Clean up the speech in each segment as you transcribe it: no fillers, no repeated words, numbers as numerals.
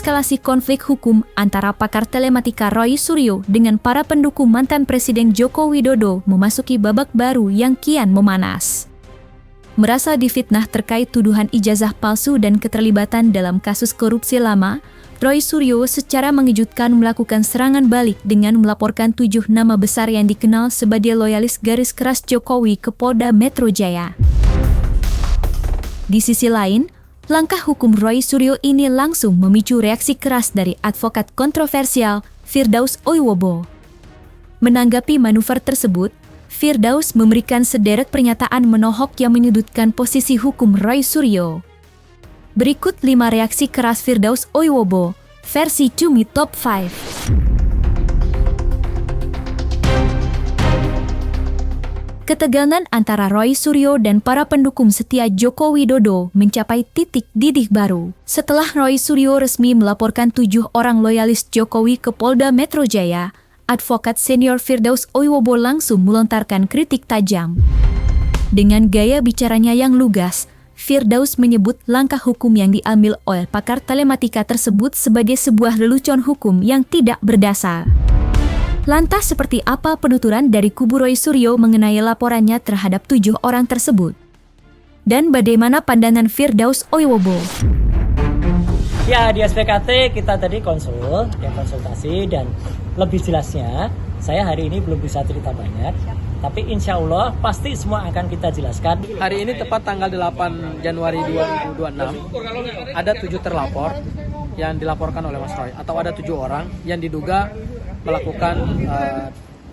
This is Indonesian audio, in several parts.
eskalasi konflik hukum antara pakar telematika Roy Suryo dengan para pendukung mantan Presiden Joko Widodo memasuki babak baru yang kian memanas. Merasa difitnah terkait tuduhan ijazah palsu dan keterlibatan dalam kasus korupsi lama, Roy Suryo secara mengejutkan melakukan serangan balik dengan melaporkan 7 nama besar yang dikenal sebagai loyalis garis keras Jokowi ke Polda Metro Jaya. Di sisi lain, langkah hukum Roy Suryo ini langsung memicu reaksi keras dari advokat kontroversial Firdaus Oiwobo. Menanggapi manuver tersebut, Firdaus memberikan sederet pernyataan menohok yang menyudutkan posisi hukum Roy Suryo. Berikut 5 reaksi keras Firdaus Oiwobo, versi Cumi Top 5. Ketegangan antara Roy Suryo dan para pendukung setia Joko Widodo mencapai titik didih baru setelah Roy Suryo resmi melaporkan 7 orang loyalis Jokowi ke Polda Metro Jaya. Advokat senior Firdaus Oiwobo langsung melontarkan kritik tajam. Dengan gaya bicaranya yang lugas, Firdaus menyebut langkah hukum yang diambil oleh pakar telematika tersebut sebagai sebuah lelucon hukum yang tidak berdasar. Lantas seperti apa penuturan dari kubu Roy Suryo mengenai laporannya terhadap 7 orang tersebut? Dan bagaimana pandangan Firdaus Oiwobo? Ya, di SPKT kita tadi konsultasi dan lebih jelasnya, saya hari ini belum bisa cerita banyak, tapi insya Allah pasti semua akan kita jelaskan. Hari ini tepat tanggal 8 Januari 2026, ada 7 terlapor yang dilaporkan oleh Mas Roy, atau ada 7 orang yang diduga melakukan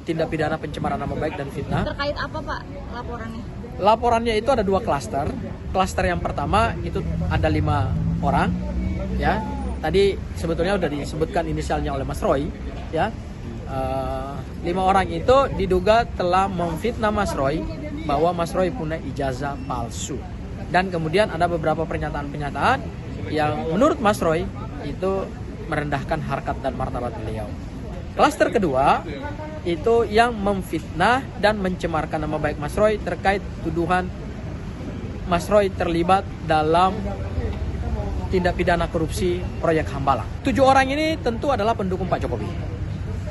tindak pidana pencemaran nama baik dan fitnah. Terkait apa Pak laporannya? Laporannya itu ada 2 klaster. Klaster yang pertama itu ada 5 orang, ya. Tadi sebetulnya sudah disebutkan inisialnya oleh Mas Roy, ya. 5 orang itu diduga telah memfitnah Mas Roy bahwa Mas Roy punya ijazah palsu. Dan kemudian ada beberapa pernyataan-pernyataan yang menurut Mas Roy itu merendahkan harkat dan martabat beliau. Klaster kedua itu yang memfitnah dan mencemarkan nama baik Mas Roy terkait tuduhan Mas Roy terlibat dalam tindak pidana korupsi proyek Hambalang. 7 orang ini tentu adalah pendukung Pak Jokowi.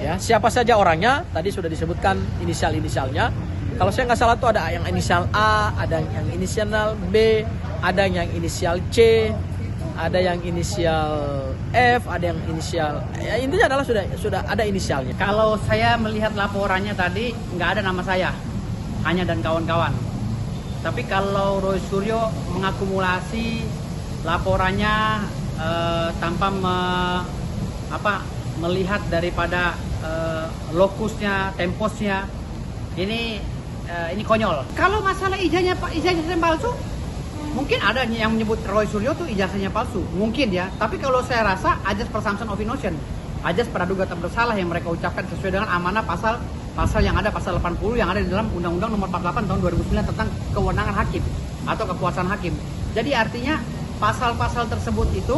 Ya, siapa saja orangnya? Tadi sudah disebutkan inisial-inisialnya. Kalau saya nggak salah tuh ada yang inisial A, ada yang inisial B, ada yang inisial C, ada yang inisial F, ada yang inisial, ya intinya adalah sudah ada inisialnya. Kalau saya melihat laporannya tadi nggak ada nama saya, hanya dan kawan-kawan. Tapi kalau Roy Suryo mengakumulasi laporannya tanpa melihat daripada lokusnya, temposnya, ini konyol. Kalau masalah ijazahnya palsu, mungkin ada yang menyebut Roy Suryo tuh ijazahnya palsu, mungkin ya. Tapi kalau saya rasa ajas presumption of innocence, ajas praduga tak bersalah yang mereka ucapkan sesuai dengan amanah pasal yang ada, pasal 80 yang ada di dalam Undang-Undang Nomor 48 tahun 2009 tentang kewenangan hakim atau kekuasaan hakim. Jadi artinya pasal-pasal tersebut itu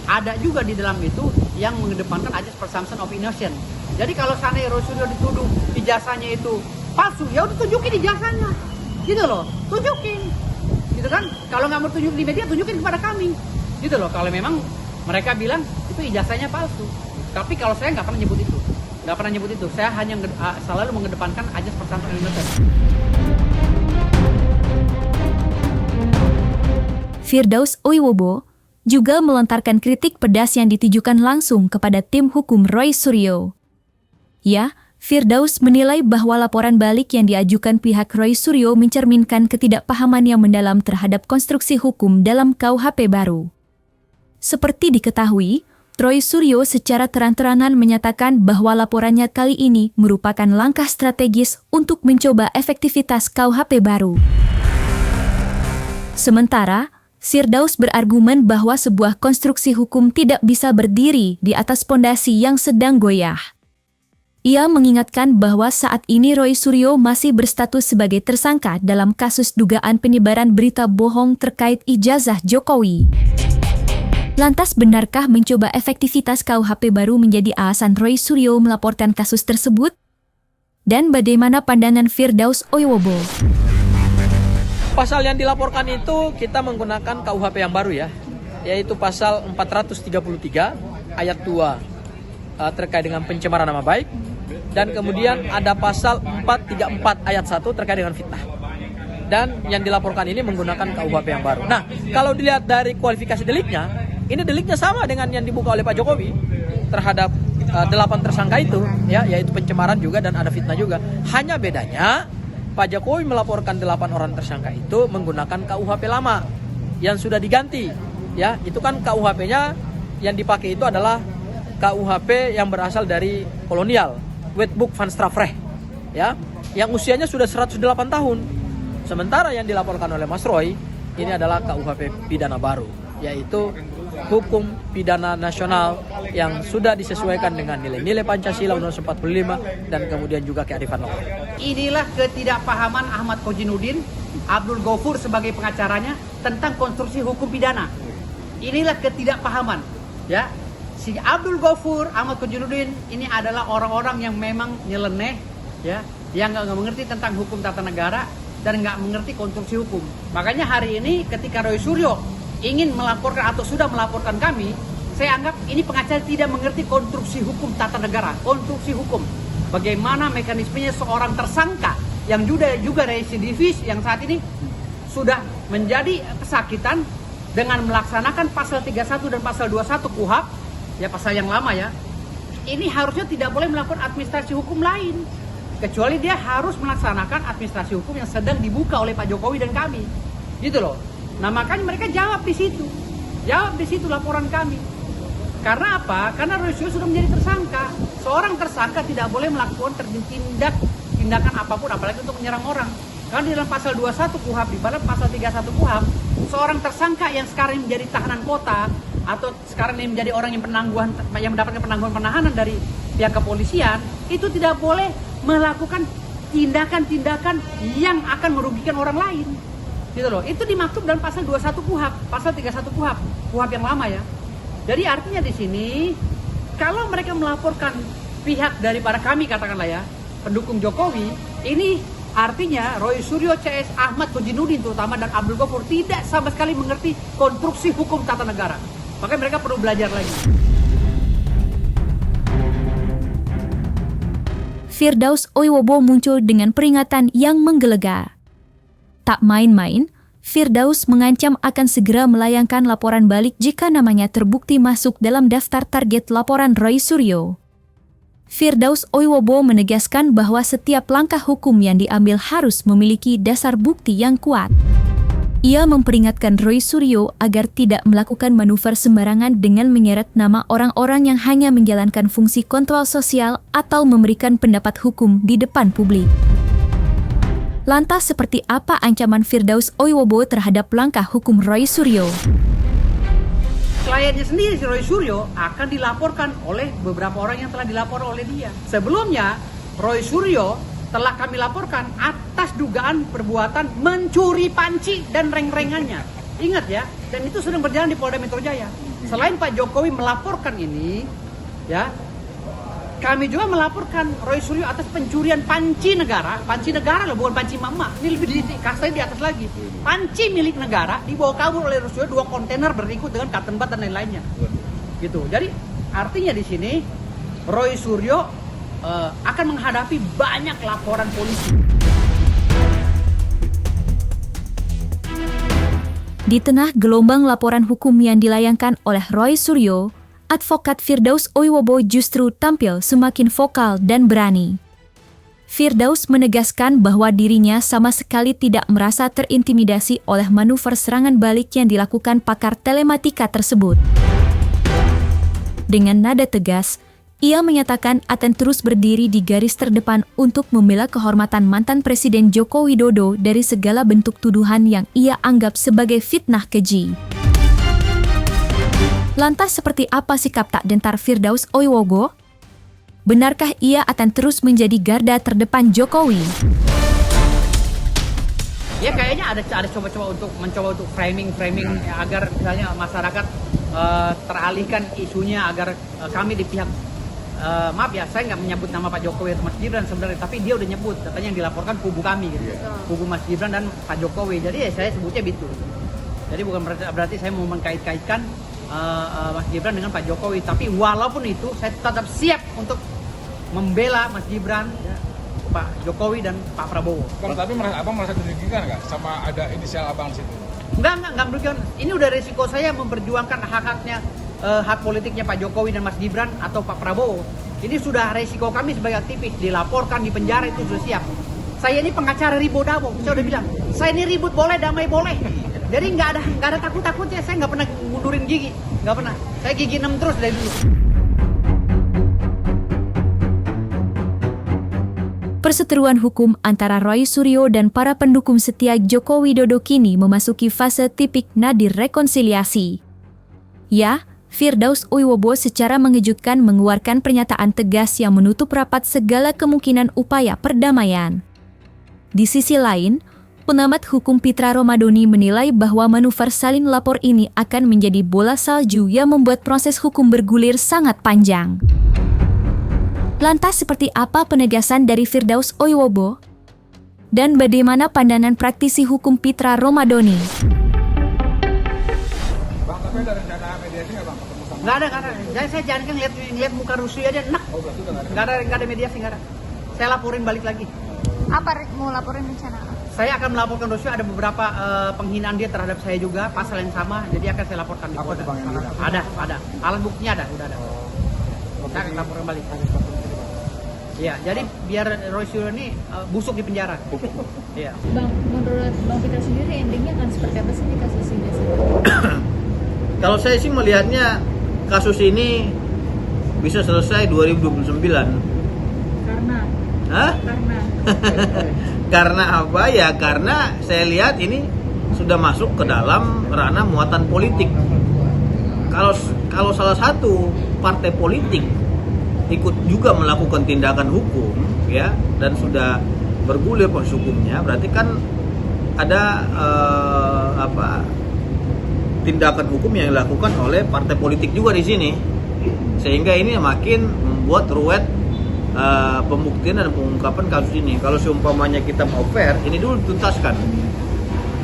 ada juga di dalam itu yang mengedepankan ajas presumption of innocence. Jadi kalau seandainya Roy Suryo dituduh ijazahnya itu palsu, ya udah tunjukin ijazahnya, gitu loh, tunjukin. Gitu kan, kalau nggak mau tunjuk di media, tunjukin kepada kami, gitu loh. Kalau memang mereka bilang itu ijazahnya palsu, tapi kalau saya nggak pernah nyebut itu, saya hanya selalu mengedepankan ajas presumption of innocence. Firdaus Oiwobo juga melontarkan kritik pedas yang ditujukan langsung kepada tim hukum Roy Suryo. Ya, Firdaus menilai bahwa laporan balik yang diajukan pihak Roy Suryo mencerminkan ketidakpahaman yang mendalam terhadap konstruksi hukum dalam KUHP baru. Seperti diketahui, Roy Suryo secara terang-terangan menyatakan bahwa laporannya kali ini merupakan langkah strategis untuk mencoba efektivitas KUHP baru. Sementara, Firdaus berargumen bahwa sebuah konstruksi hukum tidak bisa berdiri di atas pondasi yang sedang goyah. Ia mengingatkan bahwa saat ini Roy Suryo masih berstatus sebagai tersangka dalam kasus dugaan penyebaran berita bohong terkait ijazah Jokowi. Lantas benarkah mencoba efektivitas KUHP baru menjadi alasan Roy Suryo melaporkan kasus tersebut? Dan bagaimana pandangan Firdaus Oiwobo? Pasal yang dilaporkan itu kita menggunakan KUHP yang baru ya, yaitu pasal 433 ayat 2 terkait dengan pencemaran nama baik, dan kemudian ada pasal 434 ayat 1 terkait dengan fitnah. Dan yang dilaporkan ini menggunakan KUHP yang baru. Nah, kalau dilihat dari kualifikasi deliknya, ini deliknya sama dengan yang dibuka oleh Pak Jokowi terhadap 8 tersangka itu, ya, yaitu pencemaran juga dan ada fitnah juga. Hanya bedanya Pak Jokowi melaporkan 8 orang tersangka itu menggunakan KUHP lama yang sudah diganti, ya. Itu kan KUHP-nya yang dipakai itu adalah KUHP yang berasal dari kolonial, Wetboek van Strafrecht, ya, yang usianya sudah 108 tahun. Sementara yang dilaporkan oleh Mas Roy ini adalah KUHP pidana baru, yaitu hukum pidana nasional yang sudah disesuaikan dengan nilai-nilai Pancasila Undang-Undang 45 dan kemudian juga kearifan lokal. Inilah ketidakpahaman Ahmad Kojinuddin, Abdul Ghafur sebagai pengacaranya tentang konstruksi hukum pidana. Inilah ketidakpahaman, ya. Si Abdul Ghafur, Ahmad Kojinuddin ini adalah orang-orang yang memang nyeleneh, ya, yang nggak mengerti tentang hukum tata negara dan nggak mengerti konstruksi hukum. Makanya hari ini ketika Roy Suryo ingin melaporkan atau sudah melaporkan kami, saya anggap ini pengacara tidak mengerti konstruksi hukum tata negara, konstruksi hukum. Bagaimana mekanismenya seorang tersangka yang juga residivis yang saat ini sudah menjadi kesakitan dengan melaksanakan pasal 31 dan pasal 21 KUHP, ya pasal yang lama ya. Ini harusnya tidak boleh melakukan administrasi hukum lain, kecuali dia harus melaksanakan administrasi hukum yang sedang dibuka oleh Pak Jokowi dan kami, gitu loh. Nah makanya mereka jawab di situ laporan kami. Karena apa? Karena Roy Suryo sudah menjadi tersangka. Seorang tersangka tidak boleh melakukan tindakan apapun, apalagi untuk menyerang orang. Karena di dalam pasal 21 KUHP, di dalam pasal 31 KUHP, seorang tersangka yang sekarang menjadi tahanan kota atau sekarang ini menjadi orang yang mendapatkan penangguhan penahanan dari pihak kepolisian, itu tidak boleh melakukan tindakan-tindakan yang akan merugikan orang lain. Gitu loh. Itu dimaksud dalam pasal 21 KUHP, pasal 31 KUHP yang lama ya. Jadi artinya di sini kalau mereka melaporkan pihak daripada kami katakanlah ya, pendukung Jokowi, ini artinya Roy Suryo, CS, Ahmad Kojinuddin terutama dan Abdul Ghafur tidak sama sekali mengerti konstruksi hukum tata negara. Makanya mereka perlu belajar lagi. Firdaus Oiwobo muncul dengan peringatan yang menggelegar. Tak main-main, Firdaus mengancam akan segera melayangkan laporan balik jika namanya terbukti masuk dalam daftar target laporan Roy Suryo. Firdaus Oiwobo menegaskan bahwa setiap langkah hukum yang diambil harus memiliki dasar bukti yang kuat. Ia memperingatkan Roy Suryo agar tidak melakukan manuver sembarangan dengan menyeret nama orang-orang yang hanya menjalankan fungsi kontrol sosial atau memberikan pendapat hukum di depan publik. Lantas seperti apa ancaman Firdaus Oiwobo terhadap langkah hukum Roy Suryo? Kliennya sendiri si Roy Suryo akan dilaporkan oleh beberapa orang yang telah dilapor oleh dia. Sebelumnya Roy Suryo telah kami laporkan atas dugaan perbuatan mencuri panci dan reng-rengannya. Ingat ya, dan itu sedang berjalan di Polda Metro Jaya. Selain Pak Jokowi melaporkan ini, ya, kami juga melaporkan Roy Suryo atas pencurian panci negara loh, bukan panci mama. Ini lebih dikasih di atas lagi. Panci milik negara dibawa kabur oleh Roy Suryo 2 kontainer berikut dengan cotton bud dan lain-lainnya. Gitu. Jadi artinya di sini Roy Suryo akan menghadapi banyak laporan polisi. Di tengah gelombang laporan hukum yang dilayangkan oleh Roy Suryo, advokat Firdaus Oiwobo justru tampil semakin vokal dan berani. Firdaus menegaskan bahwa dirinya sama sekali tidak merasa terintimidasi oleh manuver serangan balik yang dilakukan pakar telematika tersebut. Dengan nada tegas, ia menyatakan akan terus berdiri di garis terdepan untuk membela kehormatan mantan Presiden Joko Widodo dari segala bentuk tuduhan yang ia anggap sebagai fitnah keji. Lantas seperti apa sikap tak gentar Firdaus Oiwobo? Benarkah ia akan terus menjadi garda terdepan Jokowi? Ya kayaknya ada coba-coba untuk framing agar misalnya masyarakat teralihkan isunya agar kami di pihak maaf ya, saya nggak menyebut nama Pak Jokowi atau Mas Gibran sebenarnya, tapi dia udah nyebut, katanya yang dilaporkan kubu kami gitu. Kubu Mas Gibran dan Pak Jokowi. Jadi ya saya sebutnya gitu. Jadi bukan berarti saya mau mengkait-kaitkan Mas Gibran dengan Pak Jokowi. Tapi walaupun itu saya tetap siap untuk membela Mas Gibran, ya, Pak Jokowi dan Pak Prabowo. Bang, tapi abang merasa dirugikan nggak sama ada inisial abang di situ? Enggak merugikan. Ini udah resiko saya memperjuangkan hak-haknya, hak politiknya Pak Jokowi dan Mas Gibran atau Pak Prabowo. Ini sudah resiko kami sebagai aktivis, dilaporkan, di penjara itu sudah siap. Saya ini pengacara ribut damo, saya udah bilang, saya ini ribut boleh, damai boleh. Jadi nggak ada takut-takutnya, saya nggak pernah mundurin gigi, nggak pernah. Saya gigi 6 terus dari dulu. Perseteruan hukum antara Roy Suryo dan para pendukung setia Joko Widodo kini memasuki fase tipik nadir rekonsiliasi. Ya, Firdaus Uiwobo secara mengejutkan mengeluarkan pernyataan tegas yang menutup rapat segala kemungkinan upaya perdamaian. Di sisi lain, pengamat hukum Pitra Romadoni menilai bahwa manuver salin lapor ini akan menjadi bola salju yang membuat proses hukum bergulir sangat panjang. Lantas seperti apa penegasan dari Firdaus Uiwobo? Dan bagaimana pandangan praktisi hukum Pitra Romadoni? Bang, tapi ada rencana mediasi nggak bang? Ketemu sama? Nggak ada. Jadi saya jangan kan lihat muka Rusli aja, enak. Oh, berarti udah nggak ada. Nggak ada mediasi, nggak ada. Saya laporin balik lagi. Apa mau laporin rencana? Saya akan melaporkan Rusli, ada beberapa penghinaan dia terhadap saya juga, pasal yang sama, jadi akan saya laporkan di Apa Polda. tuh, Bang, yang dihina? Ada. Alat buktinya ada, udah ada. Saya akan laporkan balik. Iya, jadi biar Roy Suryo ini busuk di penjara. Iya. Bang, menurut Bang Peter sendiri endingnya akan seperti apa sih di kasus ini? Kalau saya sih melihatnya kasus ini bisa selesai 2029. Karena Hah? Karena apa ya? Karena saya lihat ini sudah masuk ke dalam ranah muatan politik. Kalau salah satu partai politik ikut juga melakukan tindakan hukum, ya, dan sudah bergulir proses hukumnya, berarti kan ada tindakan hukum yang dilakukan oleh partai politik juga di sini, sehingga ini makin membuat ruwet pembuktian dan pengungkapan kasus ini. Kalau seumpamanya kita mau fair, ini dulu dituntaskan,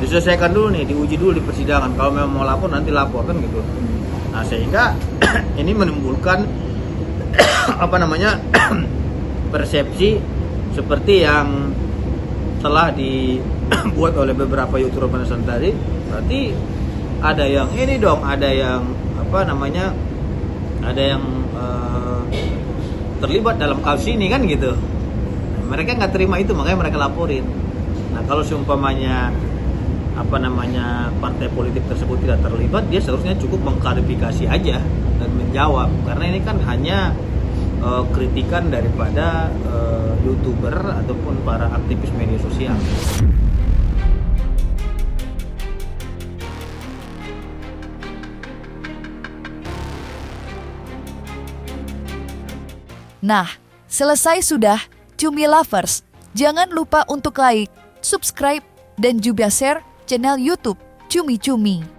diselesaikan dulu nih, diuji dulu di persidangan. Kalau memang mau lapor nanti lapor kan gitu. Nah, sehingga ini menimbulkan persepsi seperti yang telah dibuat oleh beberapa YouTuber penasaran tadi. Berarti ada yang ini dong, ada yang ada yang terlibat dalam kasus ini kan gitu. Mereka nggak terima itu, makanya mereka laporin. Nah, kalau seumpamanya partai politik tersebut tidak terlibat, dia seharusnya cukup mengklarifikasi aja dan menjawab, karena ini kan hanya kritikan daripada YouTuber ataupun para aktivis media sosial. Nah, selesai sudah Cumi Lovers. Jangan lupa untuk like, subscribe, dan juga share channel YouTube Cumi Cumi.